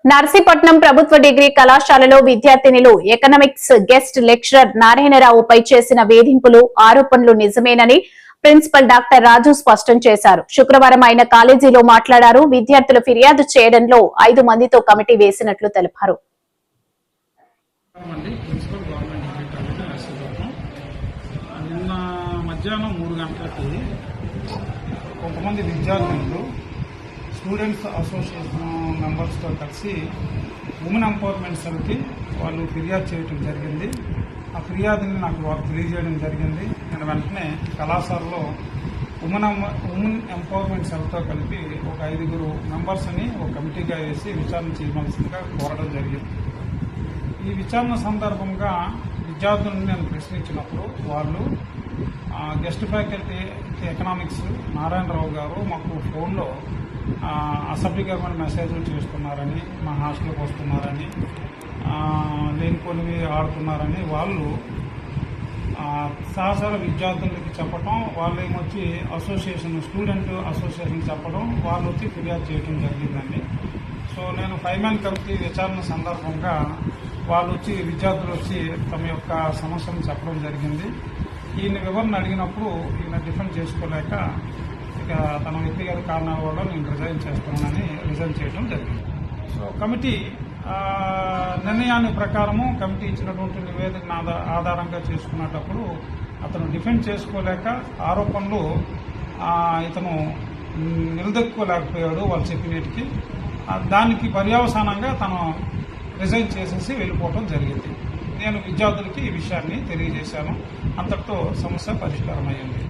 నర్సీపట్నం ప్రభుత్వ డిగ్రీ కళాశాలలో విద్యార్థినులు ఎకనామిక్స్ గెస్ట్ లెక్చరర్ నారాయణరావుపై చేసిన వేధింపులు ఆరోపణలు నిజమేనని ప్రిన్సిపల్ డాక్టర్ రాజు స్పష్టం చేశారు. శుక్రవారం ఆయన కాలేజీలో మాట్లాడారు. విద్యార్థులు ఫిర్యాదు చేయడంలో 5 మందితో కమిటీ వేసినట్లు తెలిపారు. మధ్యాహ్నం 3 గంటలకి కొంతమంది విద్యార్థులు స్టూడెంట్స్ అసోసియేషన్ మెంబర్స్తో కలిసి ఉమెన్ ఎంపవర్మెంట్ సెల్కి వాళ్ళు ఫిర్యాదు చేయడం జరిగింది. ఆ ఫిర్యాదుని నాకు వాళ్ళు తెలియజేయడం జరిగింది. నేను వెంటనే కళాశాలలో ఉమెన్ ఎంపవర్మెంట్ సెల్తో కలిపి ఒక 5 మెంబర్స్ని ఒక కమిటీగా వేసి విచారణ చేయవలసిందిగా కోరడం జరిగింది. ఈ విచారణ సందర్భంగా విద్యార్థులను నేను ప్రశ్నించినప్పుడు వాళ్ళు గెస్ట్ ఫ్యాకల్టీ ఎకనామిక్స్ నారాయణరావు గారు మాకు ఫోన్లో అసభ్యకరమైన మెసేజ్లు చేస్తున్నారని, మా హాస్టల్కి వస్తున్నారని, లేనిపోనివి ఆడుతున్నారని వాళ్ళు సహచర విద్యార్థులకి చెప్పడం, వాళ్ళు ఏమొచ్చి స్టూడెంట్ అసోసియేషన్ చెప్పడం, వాళ్ళు వచ్చి ఫిర్యాదు చేయడం జరిగిందండి. సో నేను 5 మ్యాన్ కమిటీ విచారణ సందర్భంగా వాళ్ళు వచ్చి విద్యార్థులు వచ్చి తమ యొక్క సమస్యలను చెప్పడం జరిగింది. ఈయన వివరణ అడిగినప్పుడు ఈయన డిఫెండ్ చేసుకోలేక ఇక తన వ్యక్తిగత కారణాల వల్ల నేను రిజైన్ చేయడం జరిగింది. సో కమిటీ నిర్ణయాన్ని ప్రకారము కమిటీ ఇచ్చినటువంటి నివేదికను ఆధారంగా చేసుకునేటప్పుడు అతను డిఫెండ్ చేసుకోలేక ఆరోపణలు ఇతను నిలదొక్కుకోలేకపోయాడు వాళ్ళు చెప్పినట్టుకి. దానికి పర్యవసానంగా తను రిజైన్ చేసేసి వెళ్ళిపోవడం జరిగింది. నేను విద్యార్థులకి ఈ విషయాన్ని తెలియజేశాను. అంతటితో సమస్య పరిష్కారం అయ్యింది.